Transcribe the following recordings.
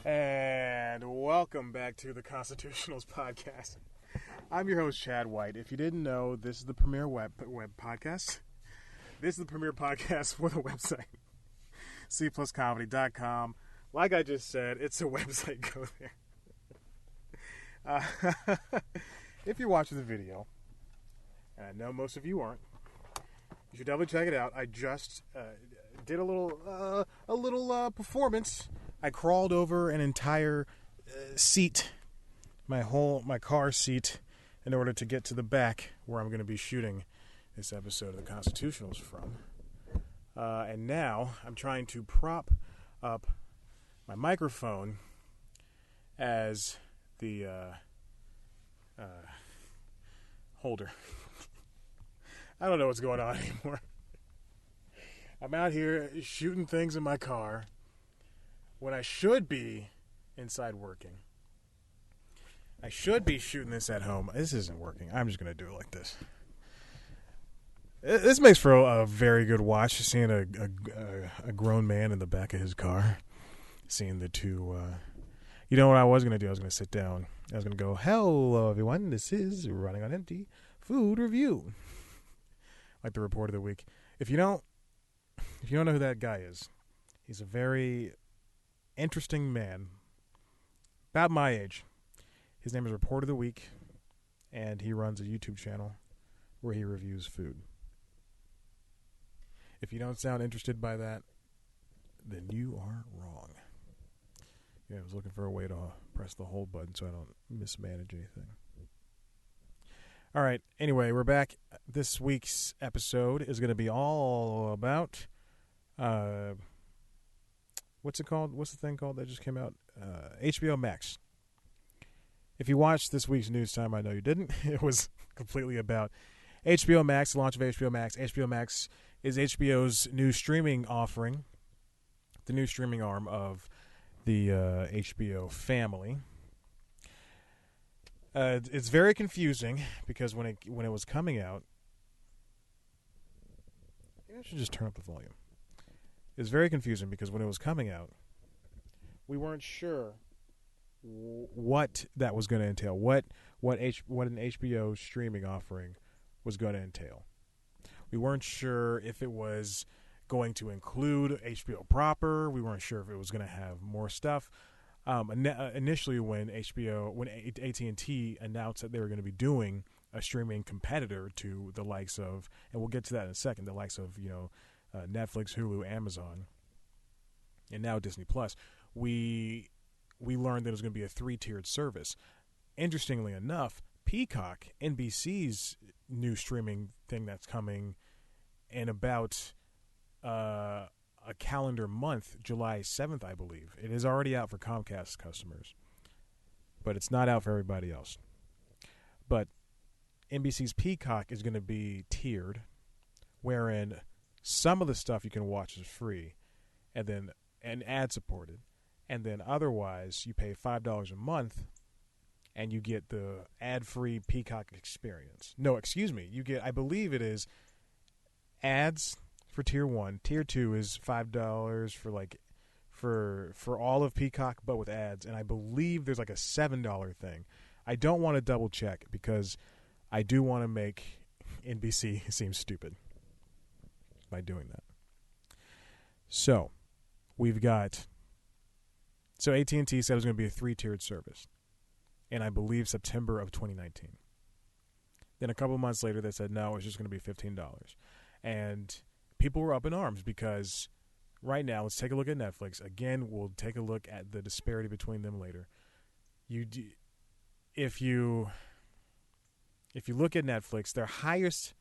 And welcome back to the Constitutionals podcast. I'm your host, Chad White. If you didn't know, this is the premier web podcast. This is the premier podcast for the website, cpluscomedy.com. Like I just said, it's a website. Go there. If you're watching the video, and I know most of you aren't, you should definitely check it out. I just did a little performance. I crawled over an entire seat, my car seat, in order to get to the back where I'm going to be shooting this episode of the Constitutionals from. And now I'm trying to prop up my microphone as the holder. I don't know what's going on anymore. I'm out here shooting things in my car when I should be inside working. I should be shooting this at home. This isn't working. I'm just going to do it like this. This makes for a very good watch, seeing a grown man in the back of his car. Seeing the two... you know what I was going to do? I was going to sit down. I was going to go, hello, everyone. This is Running on Empty Food Review. Like the report of the week. If you don't know who that guy is, he's a very interesting man, about my age. His name is Report of the Week, and he runs a YouTube channel where he reviews food. If you don't sound interested by that, then you are wrong. Yeah, I was looking for a way to press the hold button so I don't mismanage anything. All right, anyway, we're back. This week's episode is going to be all about... what's it called? What's the thing called that just came out? HBO Max. If you watched this week's News Time, I know you didn't. It was completely about HBO Max, the launch of HBO Max. HBO Max is HBO's new streaming offering, the new streaming arm of the HBO family. It's very confusing because when it was coming out, I should just turn up the volume. It's very confusing because when it was coming out, we weren't sure what that was going to entail, what an HBO streaming offering was going to entail. We weren't sure if it was going to include HBO proper. We weren't sure if it was going to have more stuff. Initially, when AT&T announced that they were going to be doing a streaming competitor to the likes of, and we'll get to that in a second, the likes of Netflix, Hulu, Amazon, and now Disney Plus, we learned that it was going to be a 3-tiered service. Interestingly enough, Peacock, NBC's new streaming thing that's coming in about a calendar month, July 7th, I believe. It is already out for Comcast customers, but it's not out for everybody else. But NBC's Peacock is going to be tiered, wherein some of the stuff you can watch is free and ad-supported. And then otherwise, you pay $5 a month and you get the ad-free Peacock experience. No, excuse me. You get, I believe it is ads for Tier 1. Tier 2 is $5 for all of Peacock, but with ads. And I believe there's like a $7 thing. I don't want to double check because I do want to make NBC seem stupid by doing that. So AT&T said it was going to be a 3-tiered service, and I believe September of 2019. Then a couple months later, they said, no, it's just going to be $15. And people were up in arms because right now, let's take a look at Netflix. Again, we'll take a look at the disparity between them later. If you look at Netflix, their highest,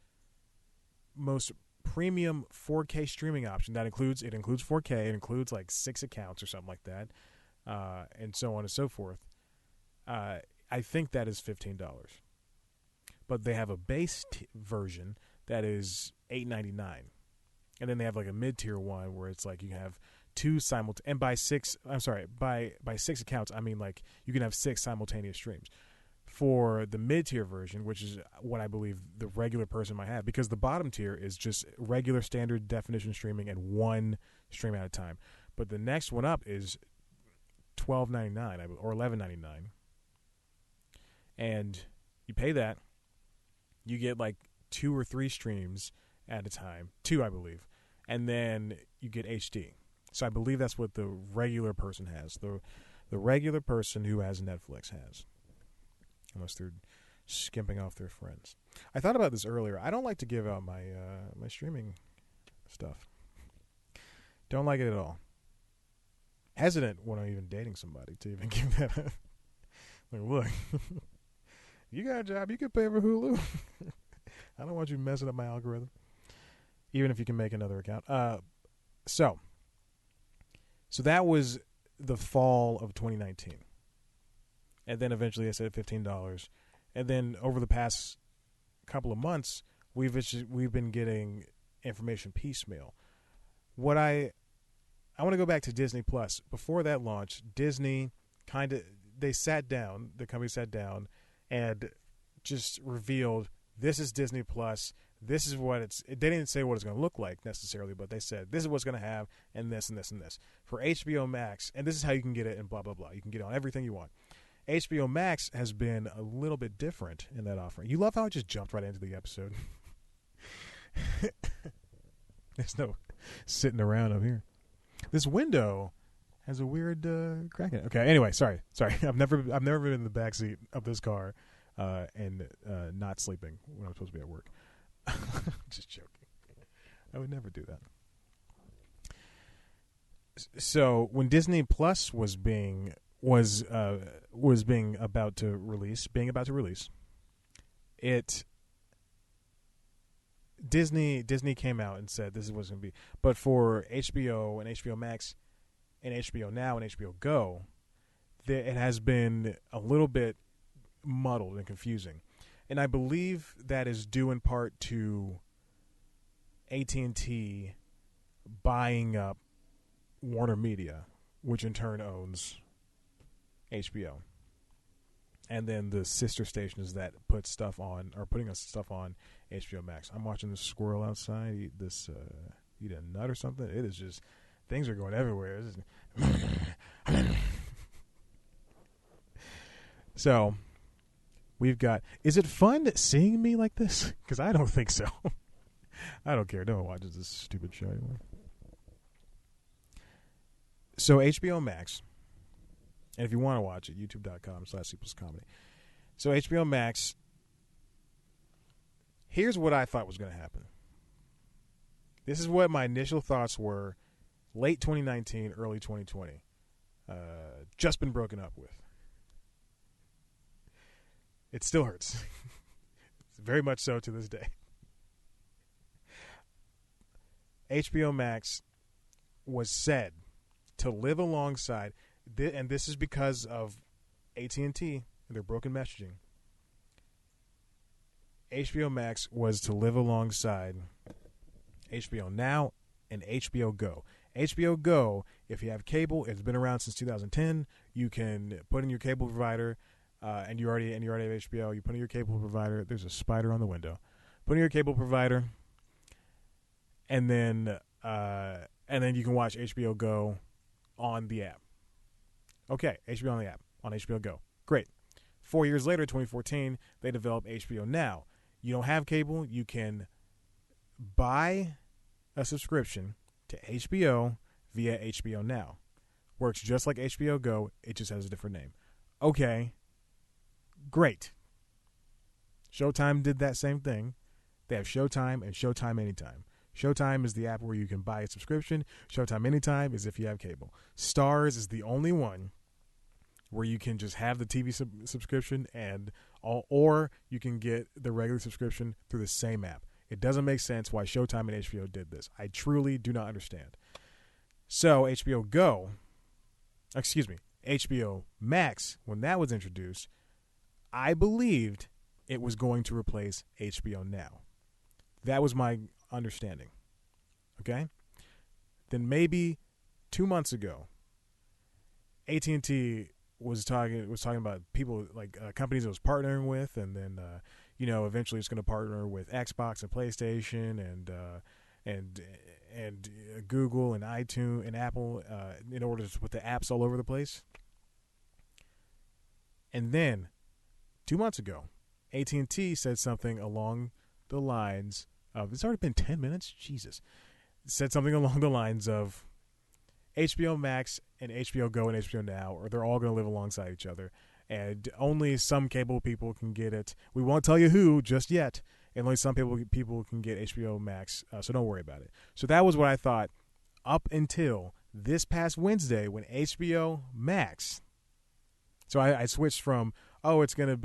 most premium 4K streaming option, it includes 4K, it includes like 6 accounts or something like that, and so on and so forth. I think that is $15. But they have a base version that is $8.99. And then they have like a mid-tier one where it's like you have two and by 6 accounts, I mean like you can have 6 simultaneous streams. For the mid-tier version, which is what I believe the regular person might have, because the bottom tier is just regular standard definition streaming and one stream at a time. But the next one up is $12.99 or $11.99, and you pay that. You get like 2 or 3 streams at a time, 2 I believe, and then you get HD. So I believe that's what the regular person has. The regular person who has Netflix has, unless they're skimping off their friends. I thought about this earlier. I don't like to give out my my streaming stuff. Don't like it at all. Hesitant when I'm even dating somebody to even give that up. Like, look, you got a job, you can pay for Hulu. I don't want you messing up my algorithm. Even if you can make another account. So that was the fall of 2019. And then eventually I said $15. And then over the past couple of months, we've been getting information piecemeal. What I want to go back to Disney Plus. Before that launch, Disney the company sat down and just revealed, this is Disney Plus. This is what they didn't say what it's going to look like necessarily, but they said this is what's going to have, and this and this and this. For HBO Max, and this is how you can get it, and blah, blah, blah. You can get it on everything you want. HBO Max has been a little bit different in that offering. You love how I just jumped right into the episode. There's no sitting around up here. This window has a weird crack in it. Okay, anyway, sorry. I've never been in the backseat of this car and not sleeping when I'm supposed to be at work. Just joking. I would never do that. So when Disney Plus was being about to release, Disney came out and said this is what's going to be. But for HBO and HBO Max and HBO Now and HBO Go, it has been a little bit muddled and confusing. And I believe that is due in part to AT&T buying up Warner Media, which in turn owns HBO. And then the sister stations that put stuff on, are putting us stuff on HBO Max. I'm watching this squirrel outside eat a nut or something. It is just, things are going everywhere. So we've got, is it fun seeing me like this? Because I don't think so. I don't care. No one watches this stupid show anymore. So HBO Max, and if you want to watch it, youtube.com/C+comedy. So HBO Max, here's what I thought was going to happen. This is what my initial thoughts were late 2019, early 2020. Just been broken up with. It still hurts. Very much so to this day. HBO Max was said to live alongside, and this is because of AT&T and their broken messaging. HBO Max was to live alongside HBO Now and HBO Go. HBO Go, if you have cable, it's been around since 2010. You can put in your cable provider, and you already have HBO. You put in your cable provider. There's a spider on the window. Put in your cable provider, and then you can watch HBO Go on the app. Okay, HBO on the app, on HBO Go. Great. 4 years later, 2014, they developed HBO Now. You don't have cable, you can buy a subscription to HBO via HBO Now. Works just like HBO Go, it just has a different name. Okay, great. Showtime did that same thing. They have Showtime and Showtime Anytime. Showtime is the app where you can buy a subscription. Showtime Anytime is if you have cable. Stars is the only one where you can just have the TV subscription or you can get the regular subscription through the same app. It doesn't make sense why Showtime and HBO did this. I truly do not understand. So HBO Max, when that was introduced, I believed it was going to replace HBO Now. That was my understanding. Okay? Then maybe 2 months ago, AT&T was talking about people like companies it was partnering with, and then eventually it's going to partner with Xbox and PlayStation and Google and iTunes and Apple in order to put the apps all over the place. And then 2 months ago, AT&T said something along the lines of, it's already been 10 minutes? Jesus. Said something along the lines of HBO Max and HBO Go and HBO Now, or they're all going to live alongside each other. And only some cable people can get it. We won't tell you who just yet. And only some people can get HBO Max, so don't worry about it. So that was what I thought up until this past Wednesday when HBO Max. So I switched from it's gonna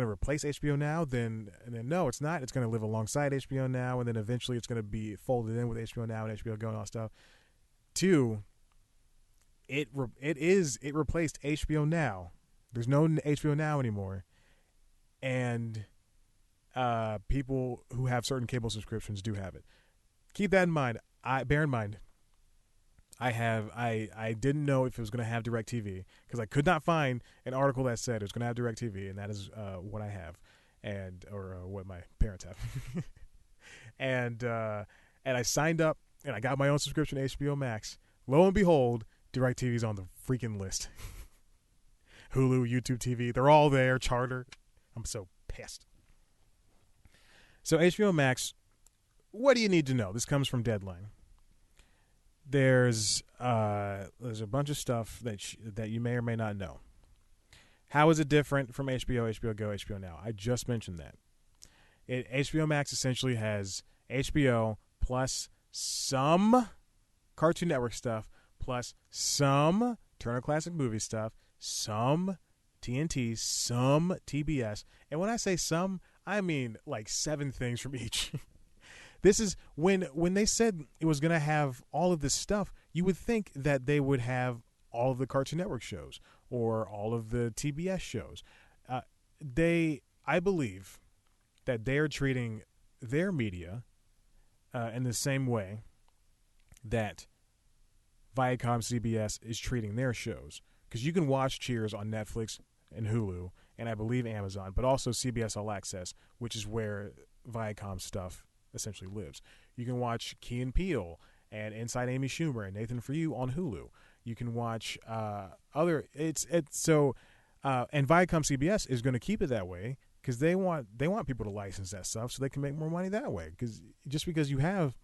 replace HBO Now. Then no, it's not. It's gonna live alongside HBO Now, and then eventually it's gonna be folded in with HBO Now and HBO Go and all that stuff. Two, it replaced HBO Now. There's no HBO Now anymore, and people who have certain cable subscriptions do have it. Keep that in mind. Bear in mind, I didn't know if it was going to have DirecTV because I could not find an article that said it was going to have DirecTV, and that is what I have, or what my parents have. and I signed up and I got my own subscription to HBO Max. Lo and behold, DirecTV's on the freaking list. Hulu, YouTube TV, they're all there. Charter. I'm so pissed. So HBO Max, what do you need to know? This comes from Deadline. There's a bunch of stuff that you may or may not know. How is it different from HBO, HBO Go, HBO Now? I just mentioned that. HBO Max essentially has HBO plus some Cartoon Network stuff, plus some Turner Classic Movie stuff, some TNT, some TBS. And when I say some, I mean like 7 things from each. This is when they said it was going to have all of this stuff, you would think that they would have all of the Cartoon Network shows or all of the TBS shows. I believe that they are treating their media in the same way that Viacom CBS is treating their shows. Because you can watch Cheers on Netflix and Hulu, and I believe Amazon, but also CBS All Access, which is where Viacom stuff essentially lives. You can watch Key and Peele and Inside Amy Schumer and Nathan For You on Hulu. You can watch and Viacom CBS is going to keep it that way because they want people to license that stuff so they can make more money that way. Because you have,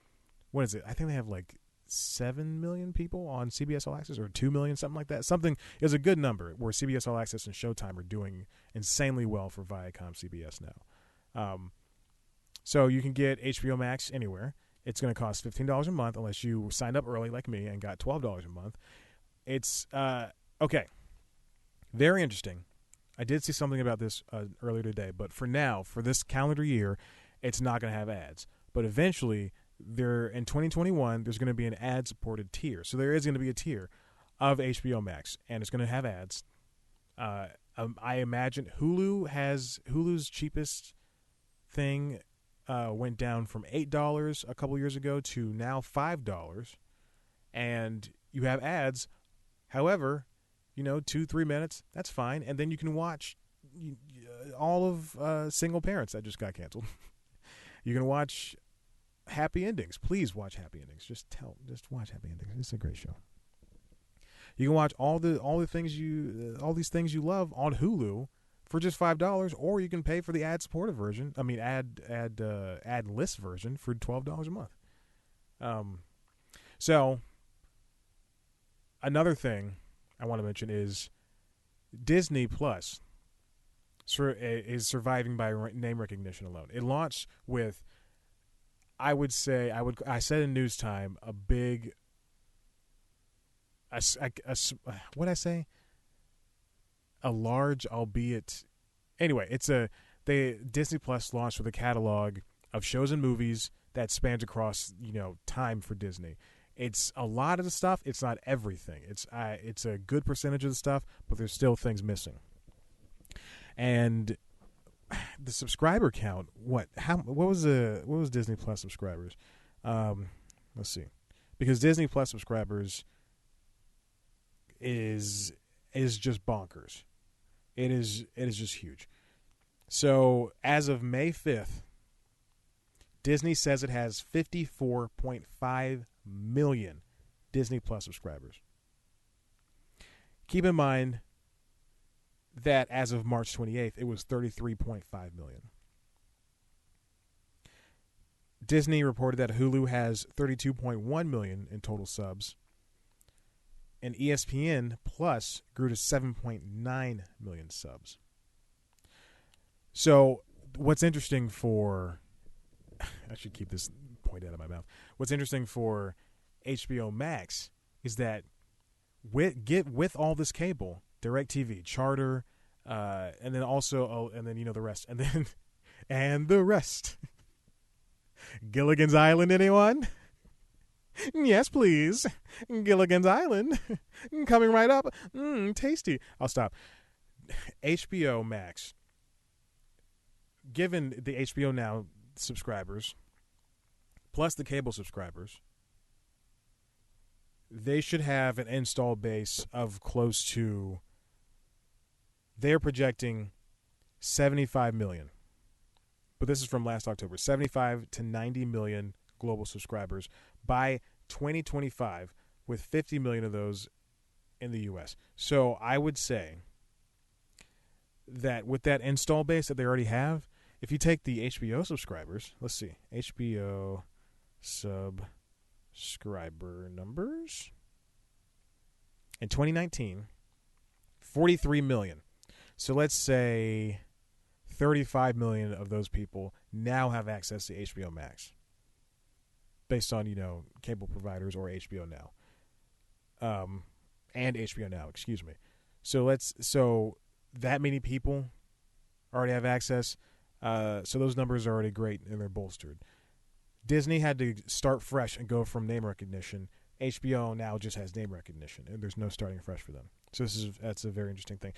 what is it? I think they have like 7 million people on CBS All Access, or 2 million, something like that. Something is a good number where CBS All Access and Showtime are doing insanely well for Viacom CBS now. So you can get HBO Max anywhere. It's going to cost $15 a month unless you signed up early like me and got $12 a month. It's okay. Very interesting. I did see something about this earlier today, but for now, for this calendar year, it's not going to have ads. But eventually, in 2021, there's going to be an ad-supported tier. So there is going to be a tier of HBO Max, and it's going to have ads. I imagine Hulu's cheapest thing went down from $8 a couple years ago to now $5, and you have ads. However, 2-3 minutes, that's fine, and then you can watch all of Single Parents that just got canceled. You can watch Happy Endings. Please watch Happy Endings. Just watch Happy Endings. It's a great show. You can watch all these things you love on Hulu for just $5, or you can pay for the ad-supported version. I mean, ad list version for $12 a month. So another thing I want to mention is Disney Plus is surviving by name recognition alone. It launched with, I said in news time, a big, what'd I say? A large, albeit, anyway, Disney Plus launched with a catalog of shows and movies that spans across, time for Disney. It's a lot of the stuff. It's not everything. It's a good percentage of the stuff, but there's still things missing. And the subscriber count, what was Disney Plus subscribers? Let's see, because Disney Plus subscribers is just bonkers. It is just huge. So as of May 5th, Disney says it has 54.5 million Disney Plus subscribers. Keep in mind that as of March 28th, it was 33.5 million. Disney reported that Hulu has 32.1 million in total subs, and ESPN Plus grew to 7.9 million subs. So what's interesting for... I should keep this point out of my mouth. What's interesting for HBO Max is that with all this cable, DirecTV, Charter, and then also, the rest. And the rest. Gilligan's Island, anyone? Yes, please. Gilligan's Island. Coming right up. Tasty. I'll stop. HBO Max, given the HBO Now subscribers, plus the cable subscribers, they should have an install base of close to, they're projecting 75 million. But this is from last October. 75 to 90 million global subscribers by 2025, with 50 million of those in the U.S. So I would say that with that install base that they already have, if you take the HBO subscribers, let's see, HBO subscriber numbers. In 2019, 43 million. So let's say 35 million of those people now have access to HBO Max, based on, cable providers or HBO Now. And HBO Now, excuse me. So that many people already have access. So those numbers are already great, and they're bolstered. Disney had to start fresh and go from name recognition. HBO now just has name recognition, and there's no starting fresh for them. So that's a very interesting thing.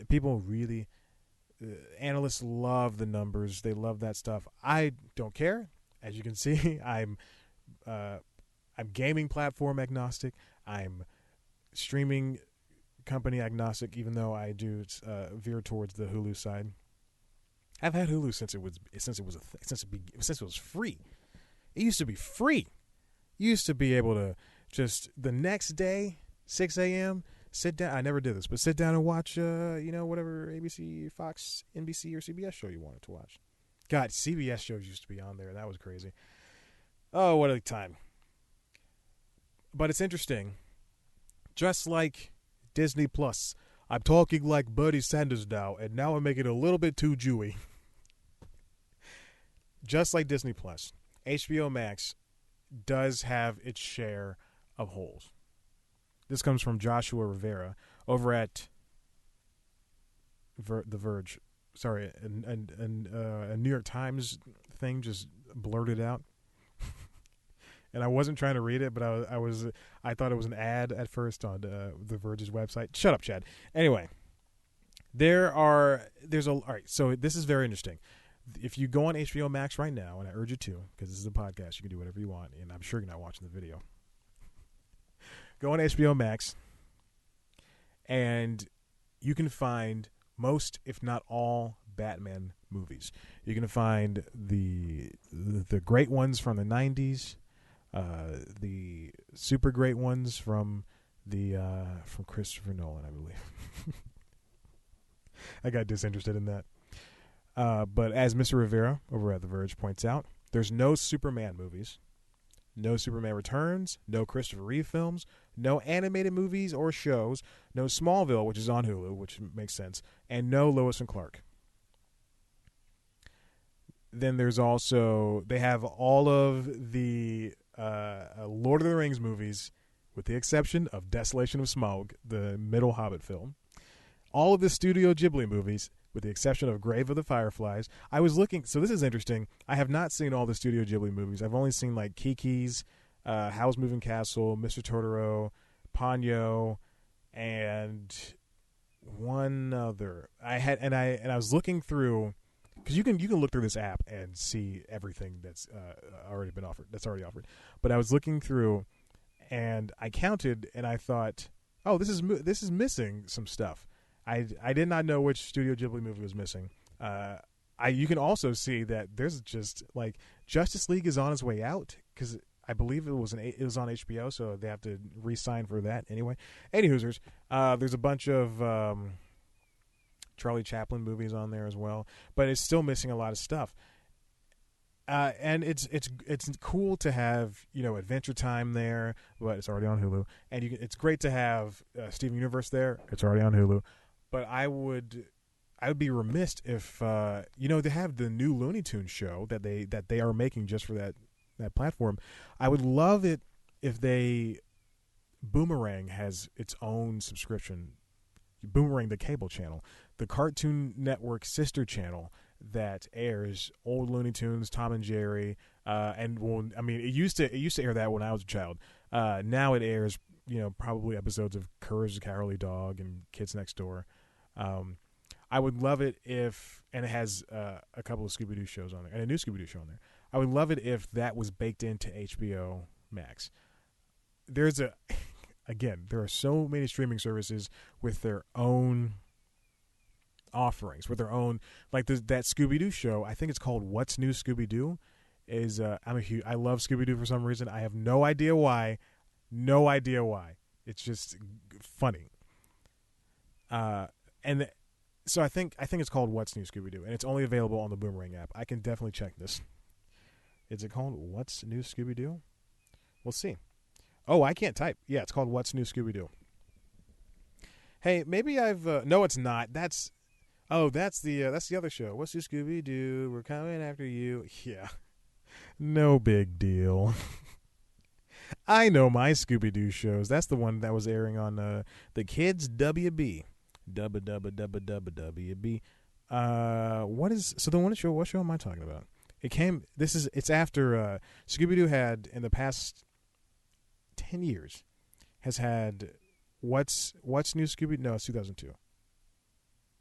People really, analysts love the numbers. They love that stuff. I don't care. As you can see, I'm gaming platform agnostic. I'm streaming company agnostic, even though I do veer towards the Hulu side. I've had Hulu since it was free. It used to be free. You used to be able to just the next day, 6 a.m., sit down. I never did this, but sit down and watch, whatever ABC, Fox, NBC, or CBS show you wanted to watch. God, CBS shows used to be on there. That was crazy. Oh, what a time. But it's interesting. Just like Disney Plus, I'm talking like Bernie Sanders now, and now I'm making it a little bit too Jewy. Just like Disney Plus, HBO Max does have its share of holes. This comes from Joshua Rivera over at The Verge. Sorry, a New York Times thing just blurted out. And I wasn't trying to read it, but I thought it was an ad at first on The Verge's website. Shut up, Chad. Anyway, all right, so this is very interesting. If you go on HBO Max right now, and I urge you to, because this is a podcast, you can do whatever you want, and I'm sure you're not watching the video. Go on HBO Max, and you can find most, if not all, Batman movies. You can find the great ones from the 90s, the super great ones from Christopher Nolan, I believe. I got disinterested in that. But as Mr. Rivera over at The Verge points out, there's no Superman movies, no Superman Returns, no Christopher Reeve films, no animated movies or shows, no Smallville, which is on Hulu, which makes sense, and no Lois and Clark. Then there's also, they have all of the Lord of the Rings movies, with the exception of Desolation of Smaug, the middle Hobbit film. All of the Studio Ghibli movies, with the exception of Grave of the Fireflies. I was looking, so this is interesting. I have not seen all the Studio Ghibli movies. I've only seen like Kiki's, Howl's Moving Castle, Mr. Totoro, Ponyo, and one other. I was looking through, because you can look through this app and see everything that's already been offered. That's already offered. But I was looking through, and I counted, and I thought, oh, this is missing some stuff. I did not know which Studio Ghibli movie was missing. You can also see that there's just like Justice League is on its way out, because I believe it was on HBO, so they have to re-sign for that anyway. Any Hoosers, there's a bunch of Charlie Chaplin movies on there as well, but it's still missing a lot of stuff. And it's cool to have Adventure Time there, but it's already on Hulu. And it's great to have Steven Universe there. It's already on Hulu. But I would be remiss if they have the new Looney Tunes show that they are making just for that platform. I would love it if Boomerang has its own subscription. Boomerang, the cable channel, the Cartoon Network sister channel that airs old Looney Tunes, Tom and Jerry, it used to air that when I was a child. Now it airs probably episodes of Courage the Cowardly Dog and Kids Next Door. I would love it if, and it has a couple of Scooby-Doo shows on there and a new Scooby-Doo show on there. I would love it if that was baked into HBO Max. There are so many streaming services with their own offerings, with their own, like that Scooby-Doo show. I think it's called What's New Scooby-Doo. I love Scooby-Doo for some reason. I have no idea why. It's just funny. So I think it's called What's New Scooby-Doo, and it's only available on the Boomerang app. I can definitely check this. Is it called What's New Scooby-Doo? We'll see. Oh, I can't type. Yeah, it's called What's New Scooby-Doo. Hey, maybe I've no, it's not. That's the other show. What's New Scooby-Doo? We're coming after you. Yeah. No big deal. I know my Scooby-Doo shows. That's the one that was airing on the Kids WB. WB. What show am I talking about? It's after Scooby-Doo had, in the past 10 years, has had What's New Scooby? No, it's 2002.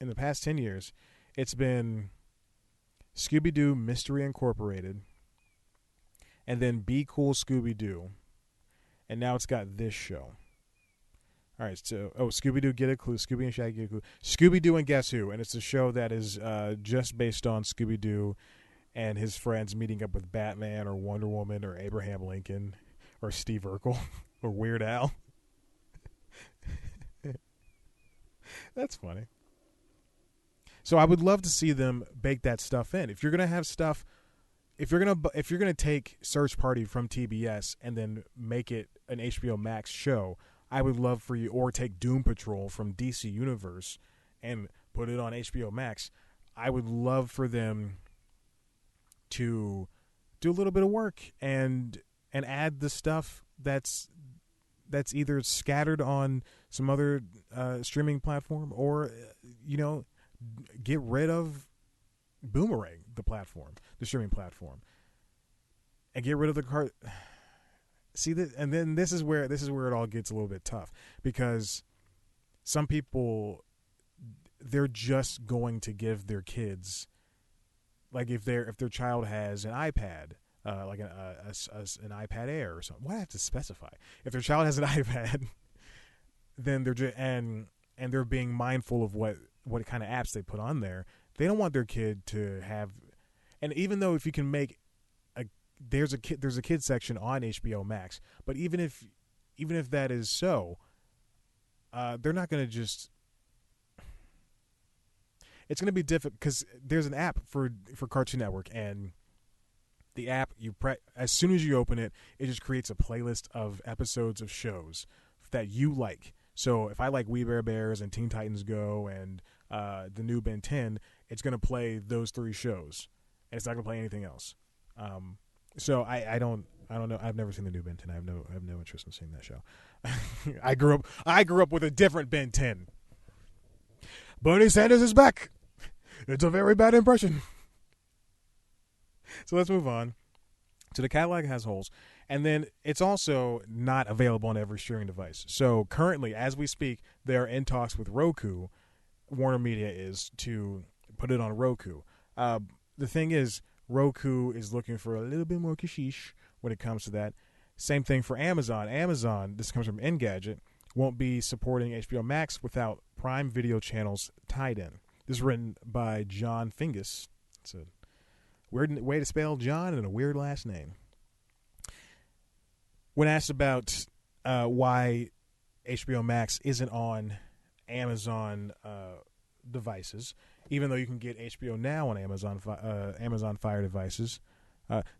In the past 10 years, it's been Scooby-Doo Mystery Incorporated, and then Be Cool Scooby-Doo, and now it's got this show. All right, so Scooby-Doo Get a Clue, Scooby and Shaggy Get a Clue, Scooby-Doo and Guess Who, and it's a show that is just based on Scooby-Doo and his friends meeting up with Batman or Wonder Woman or Abraham Lincoln or Steve Urkel or Weird Al. That's funny. So I would love to see them bake that stuff in. If you're gonna have stuff, if you're gonna take Search Party from TBS and then make it an HBO Max show, I would love for you, or take Doom Patrol from DC Universe and put it on HBO Max. I would love for them to do a little bit of work and add the stuff that's either scattered on some other streaming platform, or get rid of Boomerang, the streaming platform, and get rid of the See that, and then this is where it all gets a little bit tough, because some people, they're just going to give their kids, like if their child has an iPad, like an iPad Air or something. Why do I have to specify? If their child has an iPad, then they're being mindful of what kind of apps they put on there. They don't want their kid to have, and even though if you can make there's a kids section on HBO Max, but even if that is so, they're not going to just. It's going to be difficult because there's an app for Cartoon Network, and the app as soon as you open it, it just creates a playlist of episodes of shows that you like. So if I like We Bare Bears and Teen Titans Go and the new Ben 10, it's going to play those 3 shows, and it's not going to play anything else. So I don't know. I've never seen the new Ben 10. I have no interest in seeing that show. I grew up with a different Ben 10. Bernie Sanders is back. It's a very bad impression. So let's move on. So the catalog has holes, and then it's also not available on every streaming device. So currently, as we speak, they're in talks with Roku. Warner Media is to put it on Roku. The thing is, Roku is looking for a little bit more cashish when it comes to that. Same thing for Amazon. Amazon, this comes from Engadget, won't be supporting HBO Max without Prime Video channels tied in. This is written by John Fingus. It's a weird way to spell John and a weird last name. When asked about why HBO Max isn't on Amazon devices, even though you can get HBO Now on Amazon Fire devices,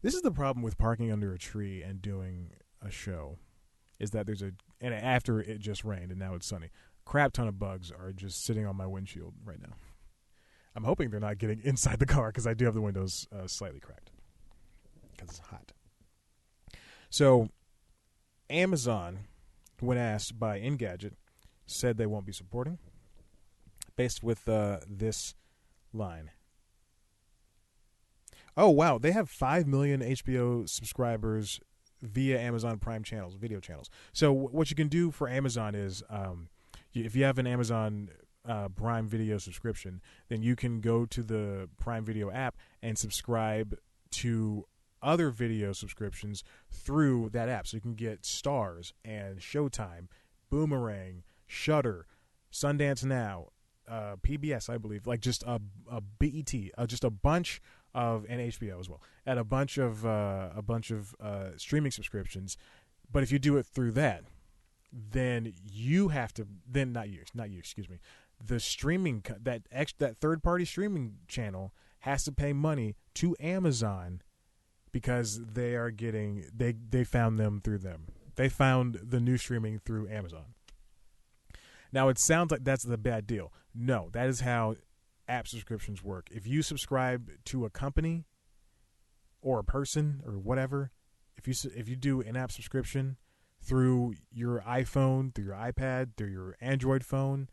this is the problem with parking under a tree and doing a show, is that and after it just rained and now it's sunny, crap ton of bugs are just sitting on my windshield right now. I'm hoping they're not getting inside the car because I do have the windows slightly cracked because it's hot. So Amazon, when asked by Engadget, said they won't be supporting, based with this line. Oh, wow. They have 5 million HBO subscribers via Amazon Prime channels, video channels. So what you can do for Amazon is, if you have an Amazon Prime Video subscription, then you can go to the Prime Video app and subscribe to other video subscriptions through that app. So you can get Stars and Showtime, Boomerang, Shudder, Sundance Now, PBS, I believe, like just a BET, just a bunch of, and HBO as well, and a bunch of streaming subscriptions. But if you do it through that, then you have to, then not you, excuse me, the streaming, that third party streaming channel has to pay money to Amazon because they are getting, they found them through them. They found the new streaming through Amazon. Now, it sounds like that's the bad deal. No, that is how app subscriptions work. If you subscribe to a company or a person or whatever, if you do an app subscription through your iPhone, through your iPad, through your Android phone,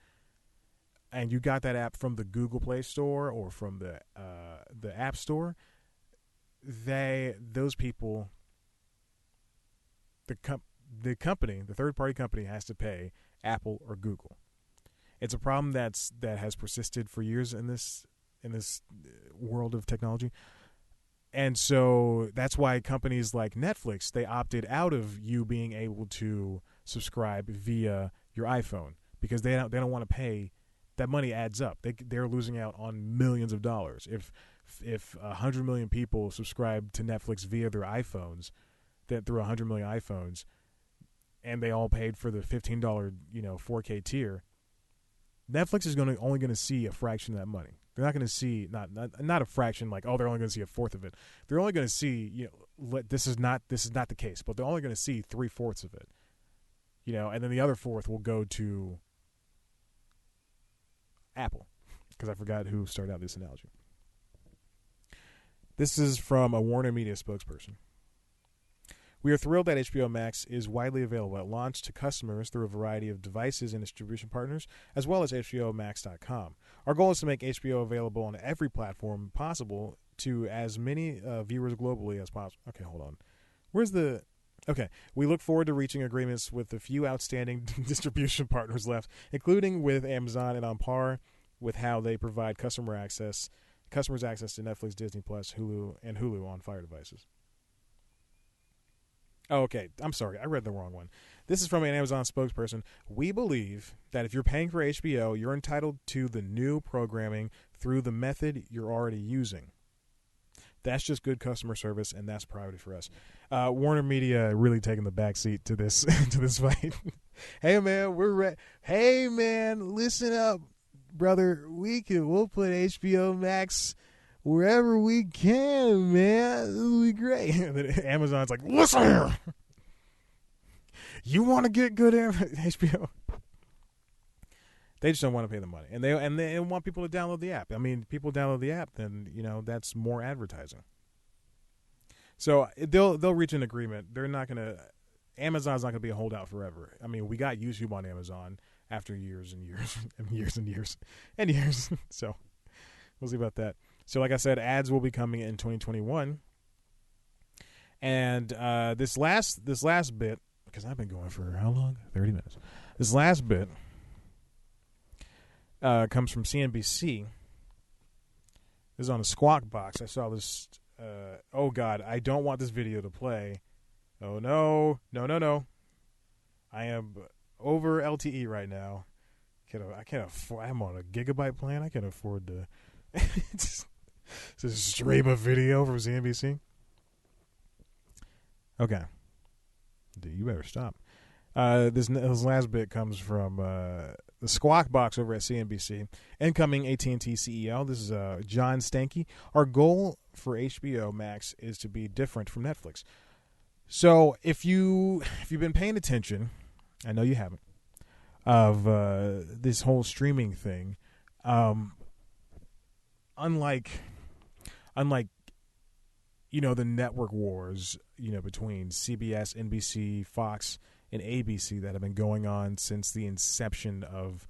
and you got that app from the Google Play Store or from the App Store, those people, the company, the third party company, has to pay Apple or Google. It's a problem that has persisted for years in this world of technology. And so that's why companies like Netflix, they opted out of you being able to subscribe via your iPhone because they don't want to pay. That money adds up. They're losing out on millions of dollars. If 100 million people subscribe to Netflix via their iPhones, that through 100 million iPhones, and they all paid for the $15 4K tier, Netflix is only going to see a fraction of that money. They're not going to see not a fraction, like, oh, they're only going to see a fourth of it. They're only going to see, this is not the case, but they're only going to see 3/4 of it. And then the other fourth will go to Apple, because I forgot who started out this analogy. This is from a Warner Media spokesperson. We are thrilled that HBO Max is widely available at launch to customers through a variety of devices and distribution partners, as well as HBOMax.com. Our goal is to make HBO available on every platform possible to as many viewers globally as possible. Okay, hold on. Okay, we look forward to reaching agreements with the few outstanding distribution partners left, including with Amazon, and on par with how they provide customers access to Netflix, Disney Plus, Hulu, and Hulu on Fire devices. Oh, okay. I'm sorry. I read the wrong one. This is from an Amazon spokesperson. We believe that if you're paying for HBO, you're entitled to the new programming through the method you're already using. That's just good customer service, and that's priority for us. Warner Media really taking the backseat to this to this fight. Hey man, Hey man, listen up, brother. We'll put HBO Max wherever we can, man. This will be great. And then Amazon's like, listen here. You want to get good HBO? They just don't want to pay the money, and they want people to download the app. I mean, people download the app, then that's more advertising. So they'll reach an agreement. They're not gonna. Amazon's not gonna be a holdout forever. I mean, we got YouTube on Amazon after years and years and years and years and years. So we'll see about that. So, like I said, ads will be coming in 2021, and this last bit, because I've been going for how long? 30 minutes. This last bit comes from CNBC. This is on a Squawk Box. I saw this. Oh God, I don't want this video to play. Oh no. I am over LTE right now. I can't afford. I'm on a gigabyte plan. I can't afford to. Just stream a video from CNBC. Okay. Dude, you better stop. This last bit comes from the Squawk Box over at CNBC. Incoming AT&T CEO. This is John Stankey. Our goal for HBO Max is to be different from Netflix. So if you've been paying attention, I know you haven't, of this whole streaming thing, unlike the network wars between CBS, NBC, Fox, and ABC that have been going on since the inception of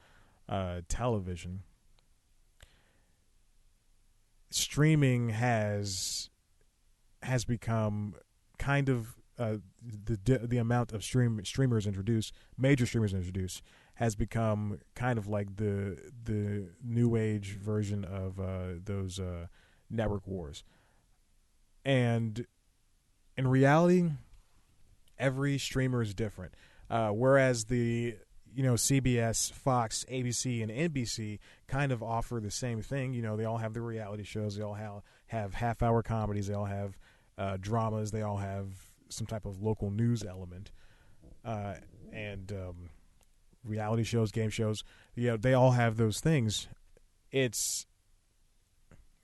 television, streaming has become kind of the amount of streamers introduced, major streamers introduced, has become kind of like the new age version of those network wars. And in reality, every streamer is different. Whereas the CBS, Fox, ABC, and NBC kind of offer the same thing. They all have their reality shows. They all have half-hour comedies. They all have dramas. They all have some type of local news element, and reality shows, game shows. They all have those things. It's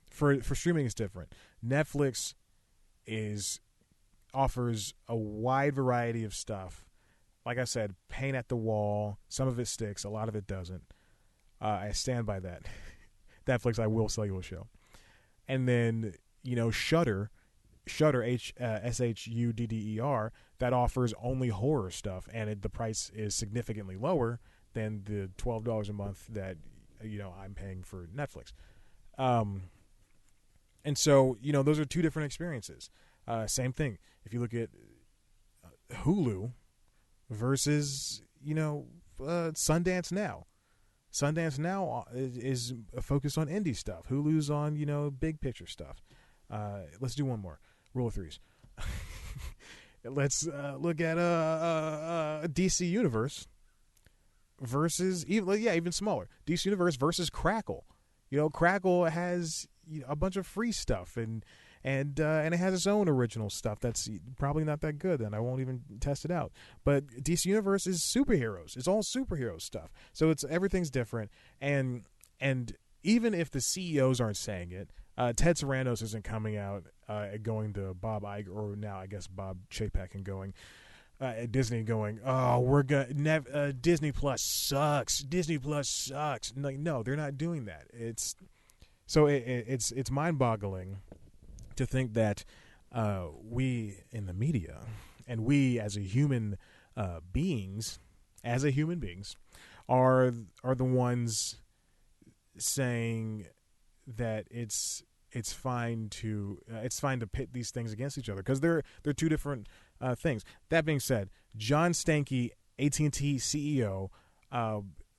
for streaming. It's different. Netflix offers a wide variety of stuff. Like I said, paint at the wall. Some of it sticks. A lot of it doesn't. I stand by that. Netflix, I will sell you a show. And then, Shudder, SHUDDER, that offers only horror stuff, and the price is significantly lower than the $12 a month that I'm paying for Netflix. And so those are two different experiences. Same thing. If you look at Hulu versus Sundance Now. Sundance Now is focused on indie stuff. Hulu's on big picture stuff. Let's do one more. Rule of threes. Let's look at DC Universe versus even smaller. DC Universe versus Crackle. Crackle has a bunch of free stuff and it has its own original stuff that's probably not that good, and I won't even test it out. But DC Universe is superheroes. It's all superhero stuff. So everything's different, and even if the CEOs aren't saying it, Ted Sarandos isn't coming out going to Bob Iger, or now I guess Bob Chapek, and going at Disney, going, oh, we're gonna Disney Plus sucks. Disney Plus sucks. No, they're not doing that. It's mind-boggling to think that we in the media and we as a human beings are the ones saying that it's fine to pit these things against each other, because they're two different things. That being said, John Stankey, AT&T CEO,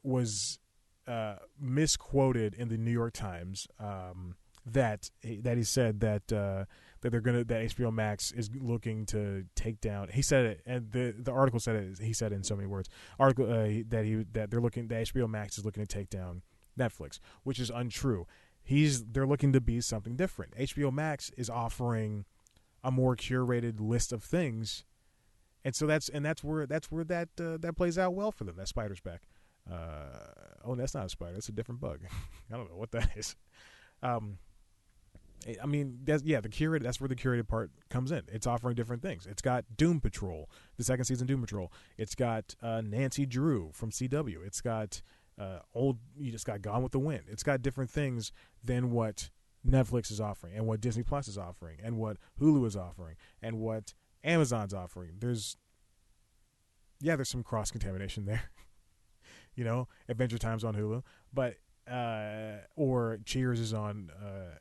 was misquoted in the New York Times that he said that HBO Max is looking to take down. He said it, and the article said it. He said it in so many words. That HBO Max is looking to take down Netflix, which is untrue. They're looking to be something different. HBO Max is offering a more curated list of things, and so that's where that plays out well for them. That spider's back. That's not a spider. That's a different bug. I don't know what that is. The curated. That's where the curated part comes in. It's offering different things. It's got Doom Patrol, the second season Doom Patrol. It's got Nancy Drew from CW. It's got you just got Gone with the Wind. It's got different things than what Netflix is offering, and what Disney Plus is offering, and what Hulu is offering, and what Amazon's offering. There's some cross contamination there. Adventure Time's on Hulu, but or Cheers is on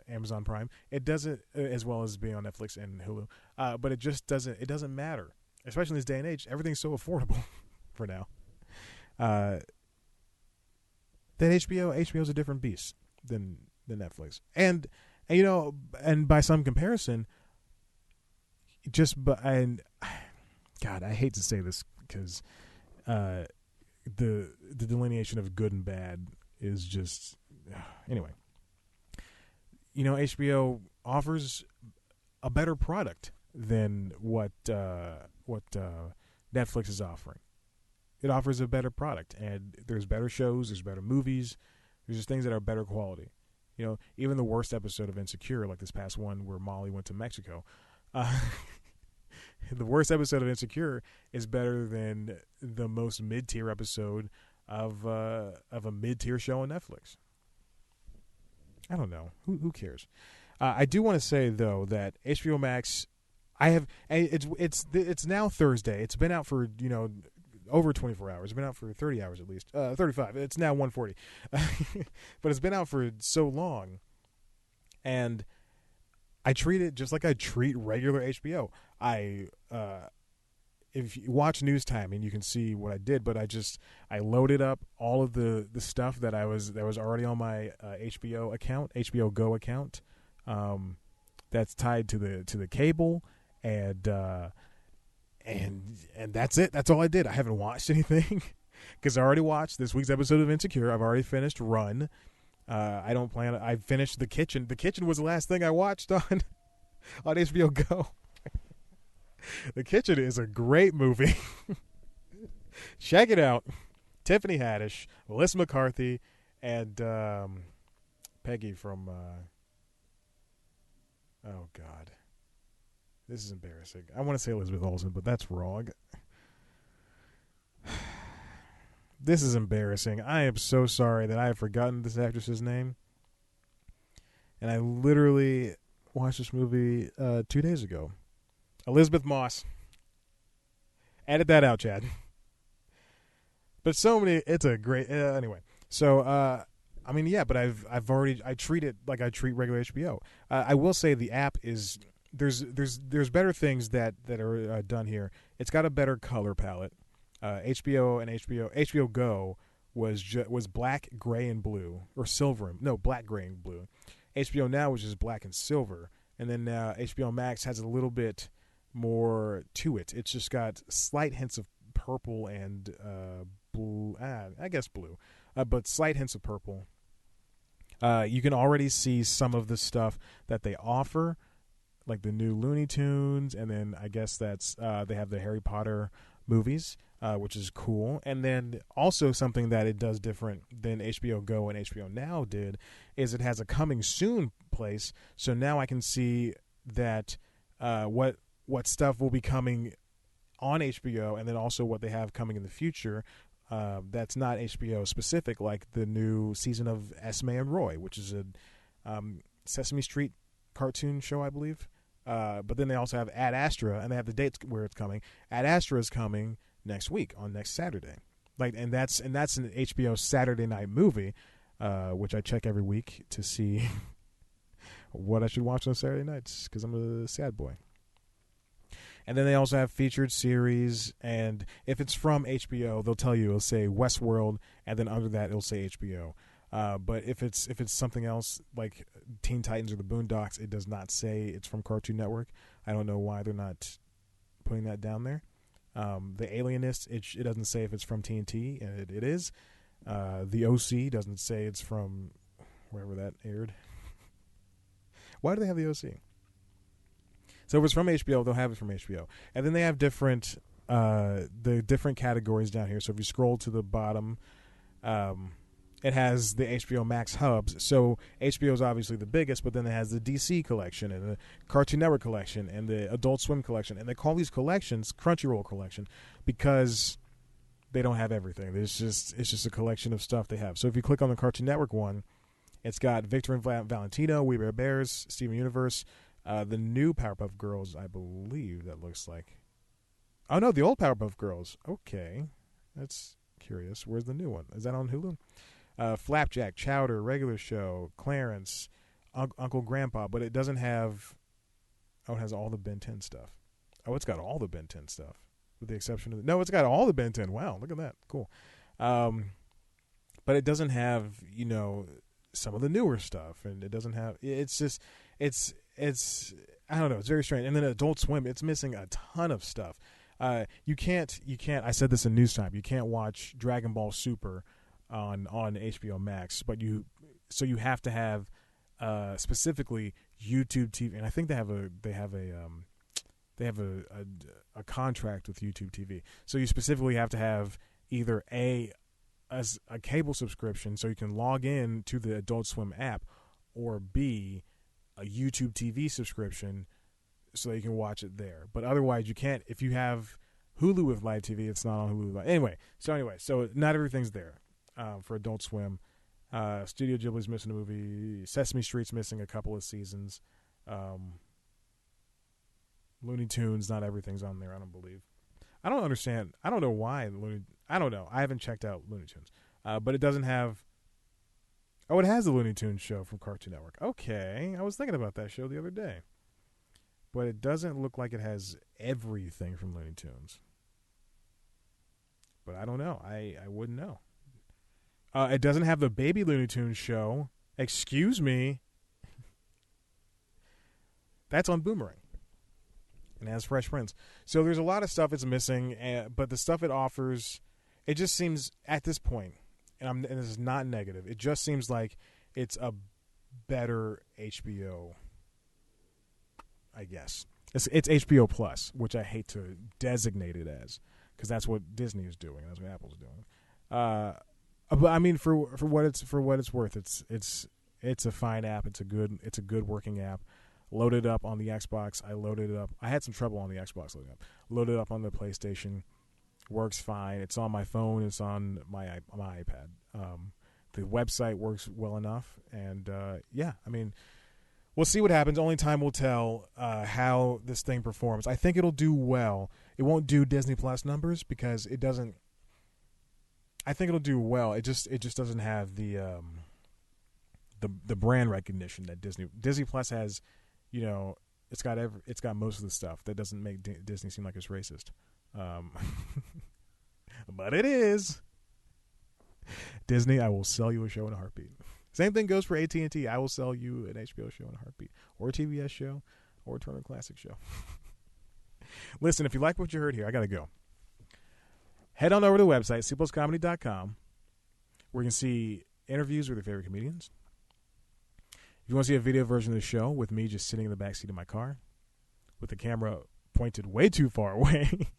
Amazon Prime. It doesn't, as well as being on Netflix and Hulu. But it just doesn't. It doesn't matter, especially in this day and age. Everything's so affordable for now. That HBO's a different beast than Netflix, and by some comparison, God, I hate to say this because the delineation of good and bad is just anyway. HBO offers a better product than what Netflix is offering. It offers a better product, and there's better shows, there's better movies, there's just things that are better quality. You know, even the worst episode of Insecure, like this past one where Molly went to Mexico, the worst episode of Insecure is better than the most mid-tier episode of a mid-tier show on Netflix. I don't know. Who cares? I do want to say though that HBO Max, it's now Thursday. It's been out for over 24 hours. It's been out for 30 hours at least. 35. It's now 1:40. But it's been out for so long, and I treat it just like I treat regular HBO. If you watch News Time, and you can see what I did, but I loaded up all of the stuff that was already on my HBO account, HBO Go account, that's tied to the cable, and that's it. That's all I did. I haven't watched anything because I already watched this week's episode of Insecure. I've already finished Run. I don't plan. I finished The Kitchen. The Kitchen was the last thing I watched on HBO Go. The Kitchen is a great movie. Check it out. Tiffany Haddish, Melissa McCarthy, and Peggy from. Oh God, this is embarrassing. I want to say Elizabeth Olsen, but that's wrong. This is embarrassing. I am so sorry that I have forgotten this actress's name. And I literally watched this movie 2 days ago. Elizabeth Moss. Edit that out, Chad. But it's a great, anyway. So, but I treat it like I treat regular HBO. I will say the app is, there's better things that are done here. It's got a better color palette. HBO Go was black, gray, and blue, or silver. No, black, gray, and blue. HBO Now was just black and silver, and then HBO Max has a little bit more to it. It's just got slight hints of purple and blue. I guess blue, but slight hints of purple. You can already see some of the stuff that they offer, like the new Looney Tunes, and then I guess that's they have the Harry Potter movies, which is cool. And then also something that it does different than HBO Go and HBO Now did is it has a coming soon place. So now I can see that what stuff will be coming on HBO, and then also what they have coming in the future that's not HBO specific, like the new season of Esme and Roy, which is a Sesame Street cartoon show, I believe. But then they also have Ad Astra, and they have the dates where it's coming. Ad Astra is coming next week on next Saturday, and that's an HBO Saturday night movie, which I check every week to see what I should watch on Saturday nights because I'm a sad boy. And then they also have featured series, and if it's from HBO, they'll tell you, it'll say Westworld, and then under that it'll say HBO. But if it's something else like Teen Titans or the Boondocks, it does not say it's from Cartoon Network. I don't know why they're not putting that down there. The Alienist, it doesn't say if it's from TNT, and it is. The OC doesn't say it's from wherever that aired. Why do they have the OC? So if it's from HBO, they'll have it from HBO. And then they have different categories down here. So if you scroll to the bottom, it has the HBO Max hubs. So HBO is obviously the biggest, but then it has the DC collection and the Cartoon Network collection and the Adult Swim collection. And they call these collections Crunchyroll collection because they don't have everything. It's just a collection of stuff they have. So if you click on the Cartoon Network one, it's got Victor and Valentino, We Bare Bears, Steven Universe, the new Powerpuff Girls, I believe that looks like. Oh, no, the old Powerpuff Girls. Okay. That's curious. Where's the new one? Is that on Hulu? Flapjack, Chowder, Regular Show, Clarence, Uncle Grandpa, but it doesn't have... Oh, it has all the Ben 10 stuff. Oh, it's got all the Ben 10 stuff, with the exception of... No, it's got all the Ben 10. Wow, look at that. Cool. But it doesn't have, some of the newer stuff, and it doesn't have... It's just... It's I don't know. It's very strange. And then Adult Swim, it's missing a ton of stuff. You can't. I said this in News Time. You can't watch Dragon Ball Super on HBO Max, but you have to have specifically YouTube TV, and I think they have they have a contract with YouTube TV. So you specifically have to have either as a cable subscription so you can log in to the Adult Swim app, or B, a YouTube TV subscription so that you can watch it there. But otherwise you can't. If you have Hulu with live TV, it's not on Hulu. Anyway, so not everything's there for Adult Swim. Studio Ghibli's missing a movie. Sesame Street's missing a couple of seasons. Looney Tunes, not everything's on there, I don't believe. I don't understand. I don't know why I don't know. I haven't checked out Looney Tunes. But it doesn't have... Oh, it has the Looney Tunes show from Cartoon Network. Okay. I was thinking about that show the other day. But it doesn't look like it has everything from Looney Tunes. But I don't know. I wouldn't know. It doesn't have the Baby Looney Tunes show. Excuse me. That's on Boomerang. And has Fresh Prince. So there's a lot of stuff it's missing, but the stuff it offers, it just seems at this point, and this is not negative, it just seems like it's a better HBO, I guess. It's HBO Plus, which I hate to designate it as, because that's what Disney is doing. That's what Apple's doing. But I mean, for what it's worth, it's a fine app. It's a good working app. Loaded up on the Xbox. I loaded it up. I had some trouble on the Xbox loading up. Loaded up on the PlayStation. Works fine. It's on my phone. It's on my iPad. The website works well enough, and yeah, I mean, we'll see what happens. Only time will tell how this thing performs. I think it'll do well. It won't do Disney Plus numbers because it doesn't. I think it'll do well. It just doesn't have the brand recognition that Disney Plus has. You know, it's got most of the stuff that doesn't make Disney seem like it's racist, but it is. Disney, I will sell you a show in a heartbeat. Same thing goes for AT&T. I will sell you an HBO show in a heartbeat, or a TBS show, or a Turner Classic show. Listen, if you like what you heard here, I gotta go. Head on over to the website, cpluscomedy.com, where you can see interviews with your favorite comedians. If you want to see a video version of the show with me just sitting in the backseat of my car with the camera pointed way too far away,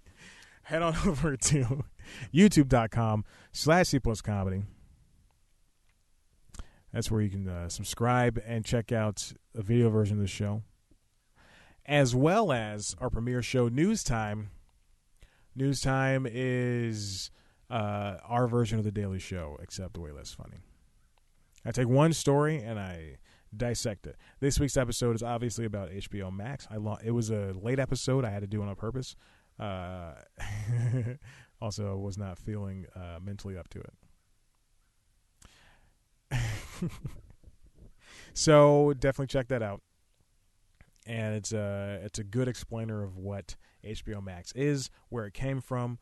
head on over to youtube.com/cpluscomedy. That's where you can subscribe and check out a video version of the show, as well as our premiere show, News Time. News Time is our version of The Daily Show, except way less funny. I take one story and I dissect it. This week's episode is obviously about HBO Max. It was a late episode. I had to do it on purpose. Also, I was not feeling mentally up to it. So definitely check that out. And it's a good explainer of what HBO Max is, where it came from,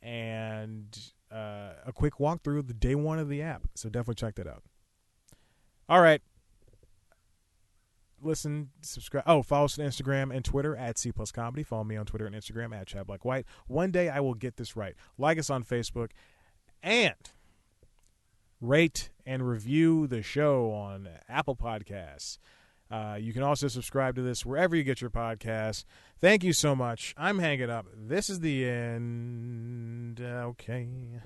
and a quick walkthrough of the day one of the app. So definitely check that out. All right. Listen, subscribe. Oh, follow us on Instagram and Twitter at @CPlusComedy. Follow me on Twitter and Instagram at @ChadBlackWhite. One day I will get this right. Like us on Facebook and rate and review the show on Apple Podcasts. You can also subscribe to this wherever you get your podcasts. Thank you so much. I'm hanging up. This is the end. Okay.